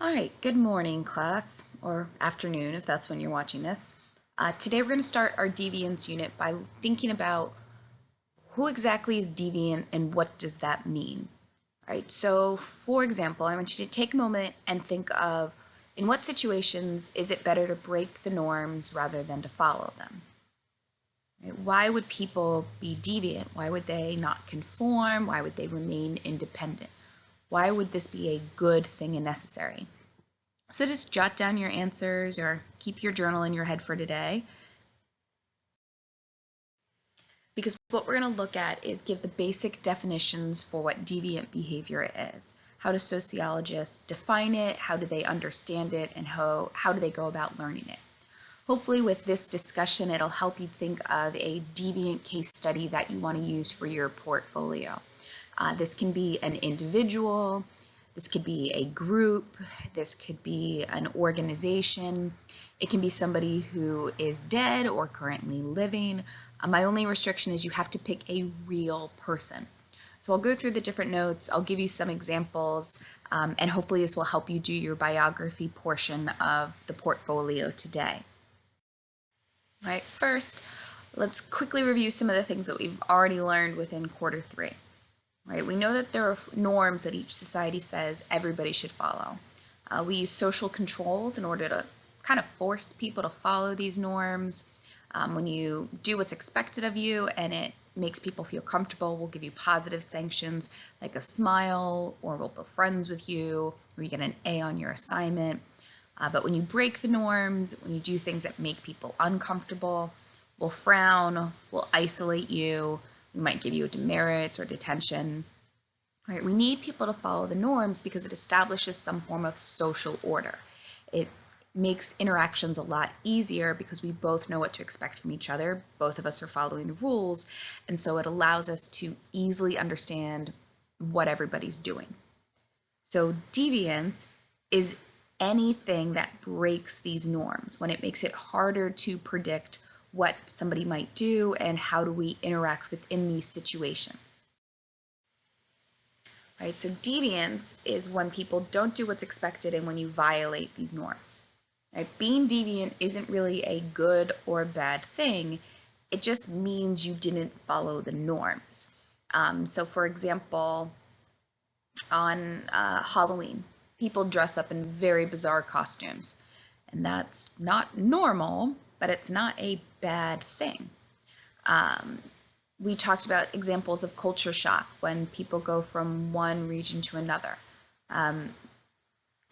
All right, good morning, class, or afternoon if that's when you're watching this. Today we're going to start our Deviance unit by thinking about who exactly is deviant and what does that mean. All right, so for example, I want you to take a moment and think of in what situations is it better to break the norms rather than to follow them? Right? Why would people be deviant? Why would they not conform? Why would they remain independent? Why would this be a good thing and necessary? So just jot down your answers or keep your journal in your head for today. Because what we're going to look at is give the basic definitions for what deviant behavior is. How do sociologists define it? How do they understand it? And how do they go about learning it? Hopefully with this discussion, it'll help you think of a deviant case study that you want to use for your portfolio. This can be an individual, this could be a group, this could be an organization, it can be somebody who is dead or currently living. My only restriction is you have to pick a real person. So I'll go through the different notes, I'll give you some examples, and hopefully this will help you do your biography portion of the portfolio today. All right, first, let's quickly review some of the things that we've already learned within quarter 3. Right? We know that there are norms that each society says everybody should follow. We use social controls in order to kind of force people to follow these norms. When you do what's expected of you and it makes people feel comfortable, we'll give you positive sanctions like a smile, or we'll be friends with you, or you get an A on your assignment. But when you break the norms, when you do things that make people uncomfortable, we'll frown, we'll isolate you, we might give you a demerit or detention. Right? We need people to follow the norms because it establishes some form of social order. It makes interactions a lot easier because we both know what to expect from each other. Both of us are following the rules, and so it allows us to easily understand what everybody's doing. So deviance is anything that breaks these norms, when it makes it harder to predict what somebody might do and how do we interact within these situations. Right? So deviance is when people don't do what's expected and when you violate these norms. Right? Being deviant isn't really a good or bad thing. It just means you didn't follow the norms. So for example, on Halloween, people dress up in very bizarre costumes, and that's not normal, but it's not a bad thing. We talked about examples of culture shock when people go from one region to another.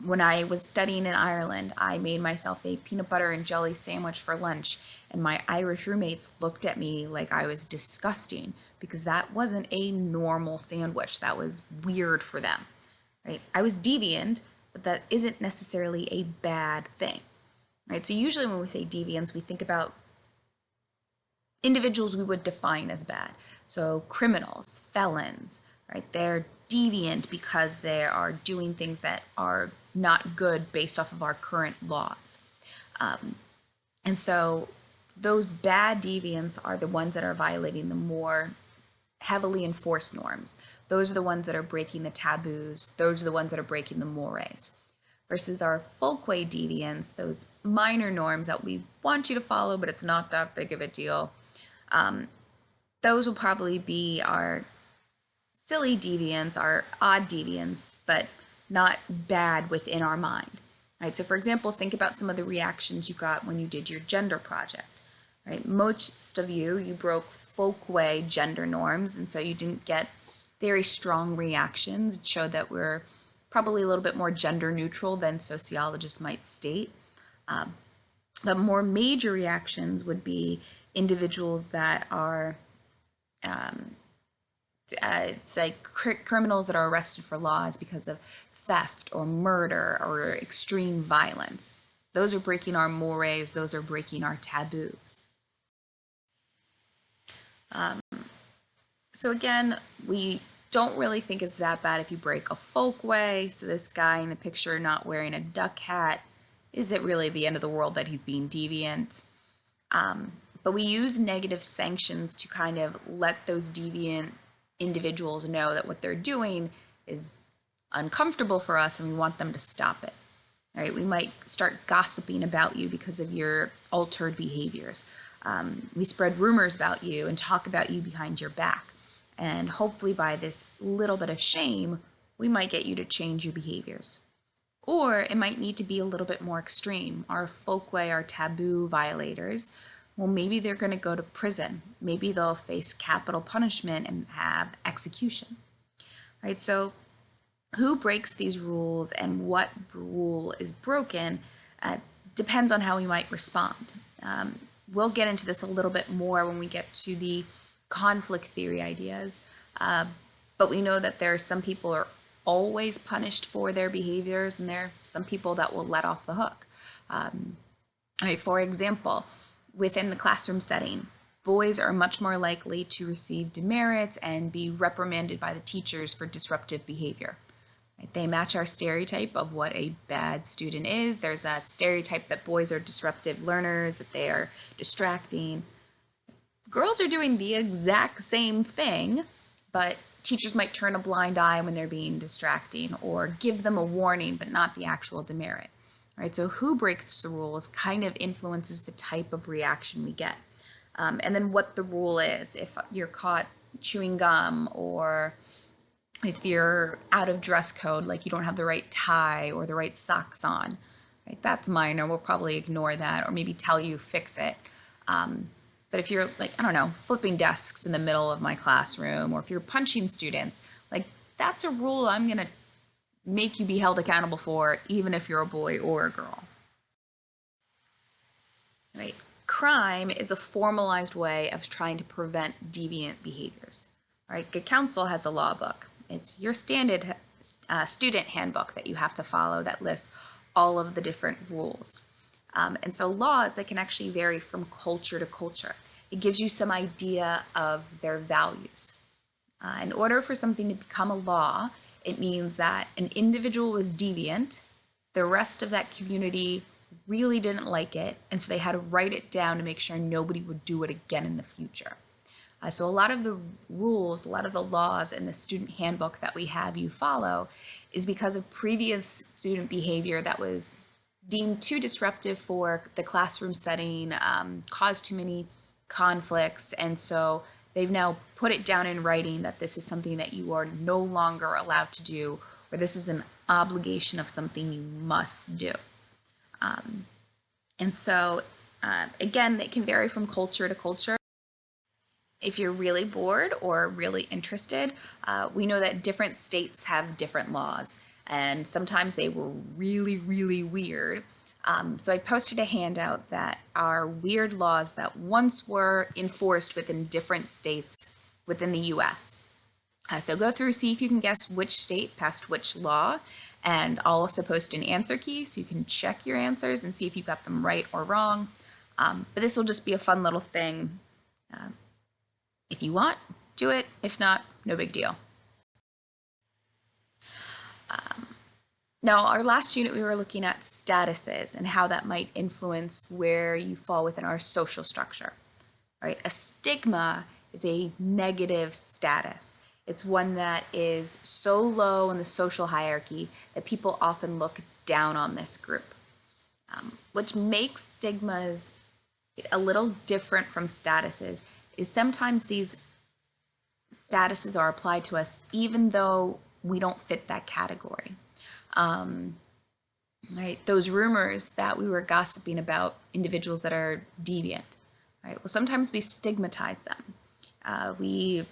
When I was studying in Ireland, I made myself a peanut butter and jelly sandwich for lunch, and my Irish roommates looked at me like I was disgusting because that wasn't a normal sandwich. That was weird for them. Right? I was deviant, but that isn't necessarily a bad thing. Right? So usually when we say deviance, we think about individuals we would define as bad. So criminals, felons, right? They're deviant because they are doing things that are not good based off of our current laws. And so those bad deviants are the ones that are violating the more heavily enforced norms. Those are the ones that are breaking the taboos. Those are the ones that are breaking the mores. Versus our folkway deviants, those minor norms that we want you to follow, but it's not that big of a deal. Those will probably be our silly deviants, our odd deviants, but not bad within our mind. Right? So for example, think about some of the reactions you got when you did your gender project. Right? Most of you broke folkway gender norms, and so you didn't get very strong reactions. It showed that we're probably a little bit more gender neutral than sociologists might state. But more major reactions would be individuals that are it's like criminals that are arrested for laws because of theft or murder or extreme violence. Those are breaking our mores, those are breaking our taboos. So again, we don't really think it's that bad if you break a folkway. So this guy in the picture not wearing a duck hat, is it really the end of the world that he's being deviant? But we use negative sanctions to kind of let those deviant individuals know that what they're doing is uncomfortable for us and we want them to stop it. right? We might start gossiping about you because of your altered behaviors. We spread rumors about you and talk about you behind your back. And hopefully by this little bit of shame, we might get you to change your behaviors. Or it might need to be a little bit more extreme. Our folkway, our taboo violators, well, maybe they're going to go to prison. Maybe they'll face capital punishment and have execution, right? So who breaks these rules and what rule is broken depends on how we might respond. We'll get into this a little bit more when we get to the conflict theory ideas, but we know that there are some people are always punished for their behaviors, and there are some people that will let off the hook. Right, for example, within the classroom setting, boys are much more likely to receive demerits and be reprimanded by the teachers for disruptive behavior. Right? They match our stereotype of what a bad student is. There's a stereotype that boys are disruptive learners, that they are distracting. Girls are doing the exact same thing, but teachers might turn a blind eye when they're being distracting or give them a warning, but not the actual demerit. Right? So who breaks the rules kind of influences the type of reaction we get. And then what the rule is. If you're caught chewing gum, or if you're out of dress code, like you don't have the right tie or the right socks on, right? That's minor. We'll probably ignore that or maybe tell you fix it. But if you're like, I don't know, flipping desks in the middle of my classroom, or if you're punching students, like that's a rule I'm going to make you be held accountable for, even if you're a boy or a girl. Right? Crime is a formalized way of trying to prevent deviant behaviors. Right? Good Counsel has a law book. It's your standard student handbook that you have to follow that lists all of the different rules. And so laws, they can actually vary from culture to culture. It gives you some idea of their values. In order for something to become a law, it means that an individual was deviant, the rest of that community really didn't like it, and so they had to write it down to make sure nobody would do it again in the future. So a lot of the rules, a lot of the laws in the student handbook that we have you follow is because of previous student behavior that was deemed too disruptive for the classroom setting, caused too many conflicts, and so they've now put it down in writing that this is something that you are no longer allowed to do, or this is an obligation of something you must do. And so, again, it can vary from culture to culture. If you're really bored or really interested, we know that different states have different laws, and sometimes they were really, really weird. So I posted a handout that are weird laws that once were enforced within different states within the US. So go through, see if you can guess which state passed which law, and I'll also post an answer key so you can check your answers and see if you got them right or wrong. But this will just be a fun little thing. If you want, do it. If not, no big deal. Now, our last unit, we were looking at statuses and how that might influence where you fall within our social structure. Right? A stigma is a negative status. It's one that is so low in the social hierarchy that people often look down on this group. Which makes stigmas a little different from statuses is sometimes these statuses are applied to us even though we don't fit that category. Right? Those rumors that we were gossiping about individuals that are deviant, right? Well, sometimes we stigmatize them. We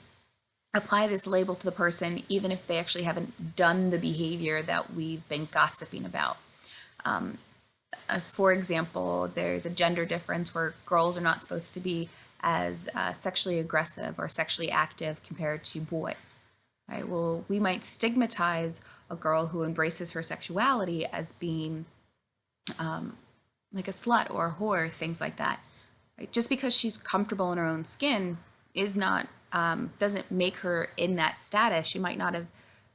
apply this label to the person even if they actually haven't done the behavior that we've been gossiping about. For example, there's a gender difference where girls are not supposed to be as sexually aggressive or sexually active compared to boys. Right? Well, we might stigmatize a girl who embraces her sexuality as being like a slut or a whore, things like that. Right? Just because she's comfortable in her own skin is not doesn't make her in that status. She might not have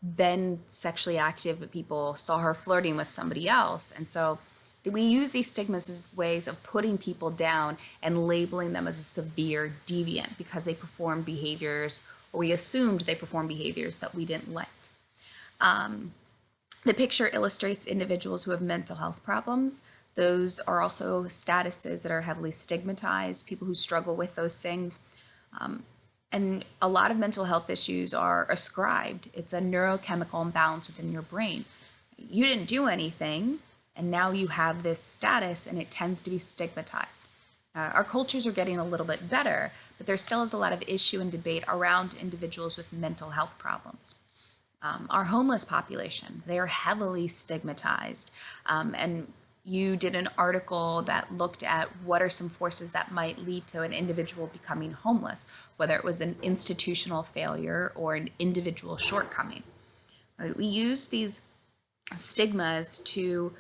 been sexually active, but people saw her flirting with somebody else, and so we use these stigmas as ways of putting people down and labeling them as a severe deviant because they perform behaviors, or we assumed they perform behaviors that we didn't like. The picture illustrates individuals who have mental health problems. Those are also statuses that are heavily stigmatized, people who struggle with those things. And a lot of mental health issues are ascribed. It's a neurochemical imbalance within your brain. You didn't do anything, and now you have this status, and it tends to be stigmatized. Our cultures are getting a little bit better, but there still is a lot of issue and debate around individuals with mental health problems. Our homeless population, they are heavily stigmatized. And you did an article that looked at what are some forces that might lead to an individual becoming homeless, whether it was an institutional failure or an individual shortcoming. Right? We use these stigmas to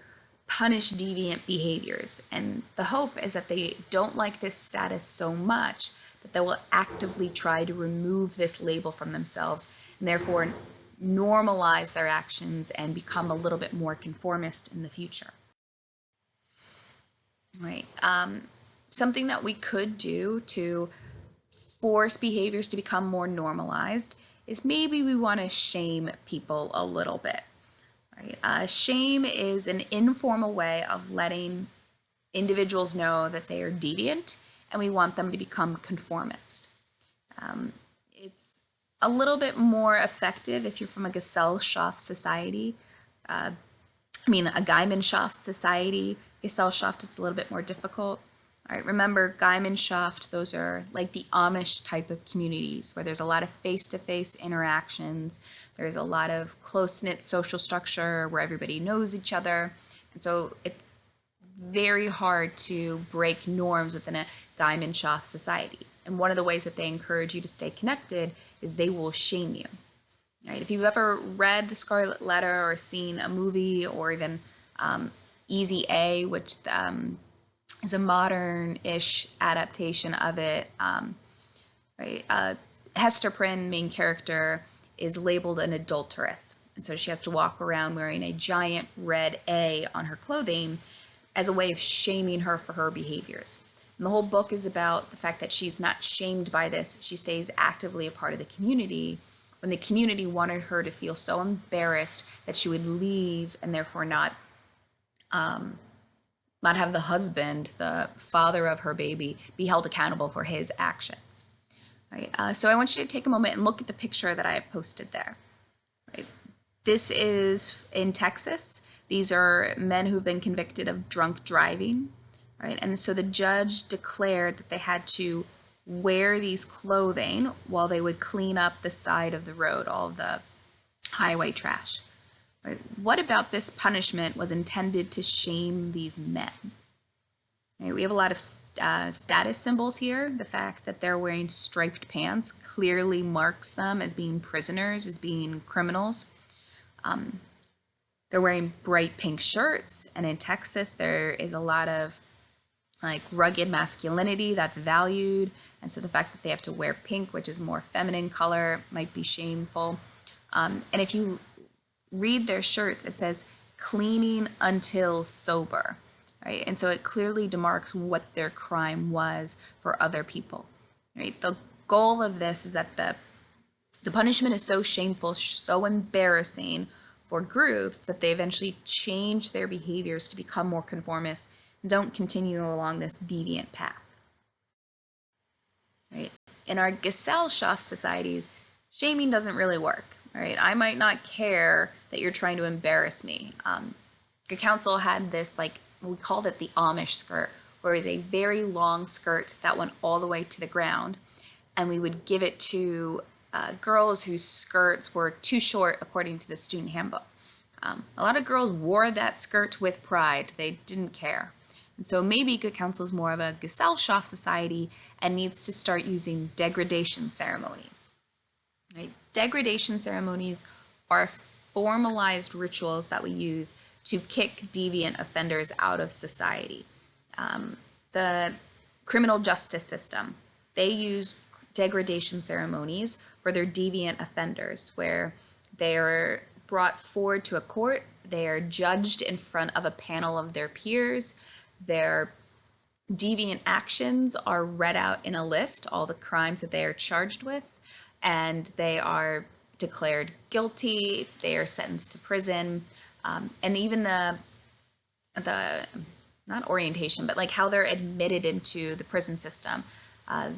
punish deviant behaviors, and the hope is that they don't like this status so much that they will actively try to remove this label from themselves and therefore normalize their actions and become a little bit more conformist in the future. Right. Something that we could do to force behaviors to become more normalized is maybe we want to shame people a little bit. Right? Shame is an informal way of letting individuals know that they are deviant, and we want them to become conformist. It's a little bit more effective if you're from a Gesellschaft society. A Gemeinschaft society. Gesellschaft, it's a little bit more difficult. All right, remember Gemeinschaft, those are like the Amish type of communities where there's a lot of face-to-face interactions. There's a lot of close-knit social structure where everybody knows each other. And so it's very hard to break norms within a Gemeinschaft society. And one of the ways that they encourage you to stay connected is they will shame you. Right? If you've ever read The Scarlet Letter or seen a movie or even Easy A, which is a modern-ish adaptation of it, right? Hester Prynne, main character, is labeled an adulteress. And so she has to walk around wearing a giant red A on her clothing as a way of shaming her for her behaviors. And the whole book is about the fact that she's not shamed by this. She stays actively a part of the community when the community wanted her to feel so embarrassed that she would leave and therefore not have the husband, the father of her baby, be held accountable for his actions. Right? So I want you to take a moment and look at the picture that I have posted there. Right? This is in Texas. These are men who've been convicted of drunk driving. Right? And so the judge declared that they had to wear these clothing while they would clean up the side of the road, all of the highway trash. Right? What about this punishment was intended to shame these men? Right? We have a lot of status symbols here. The fact that they're wearing striped pants clearly marks them as being prisoners, as being criminals. They're wearing bright pink shirts, and in Texas there is a lot of like rugged masculinity that's valued, and so the fact that they have to wear pink, which is more feminine color, might be shameful. And if you read their shirts, it says cleaning until sober, right? And so it clearly demarks what their crime was for other people, right? The goal of this is that the punishment is so shameful, so embarrassing for groups that they eventually change their behaviors to become more conformist and don't continue along this deviant path. Right? In our Gesellschaft societies, shaming doesn't really work. Right? I might not care that you're trying to embarrass me. The council had this, like, we called it the Amish skirt, where it was a very long skirt that went all the way to the ground, and we would give it to girls whose skirts were too short according to the student handbook. A lot of girls wore that skirt with pride. They didn't care. And so maybe Good Counsel is more of a Gesellschaft society and needs to start using degradation ceremonies. Right? Degradation ceremonies are formalized rituals that we use to kick deviant offenders out of society. The criminal justice system, they use degradation ceremonies for their deviant offenders, where they are brought forward to a court, they are judged in front of a panel of their peers, their deviant actions are read out in a list, all the crimes that they are charged with, and they are declared guilty, they are sentenced to prison, And even the not orientation, but like how they're admitted into the prison system.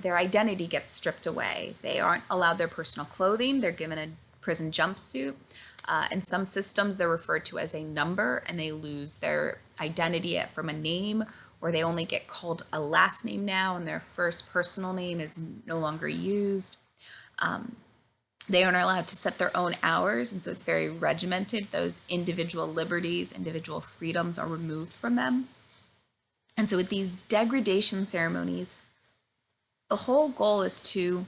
Their identity gets stripped away. They aren't allowed their personal clothing. They're given a prison jumpsuit. In some systems, they're referred to as a number, and they lose their identity from a name, or they only get called a last name now, and their first personal name is no longer used. They aren't allowed to set their own hours, and so it's very regimented. Those individual liberties, individual freedoms are removed from them. And so with these degradation ceremonies, the whole goal is to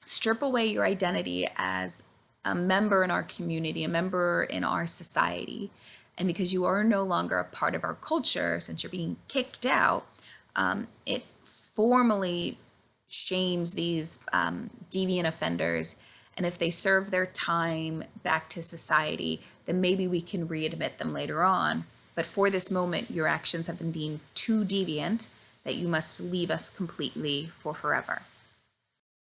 strip away your identity as a member in our community, a member in our society. And because you are no longer a part of our culture, since you're being kicked out, it formally shames these deviant offenders. And if they serve their time back to society, then maybe we can readmit them later on. But for this moment, your actions have been deemed too deviant that you must leave us completely for forever.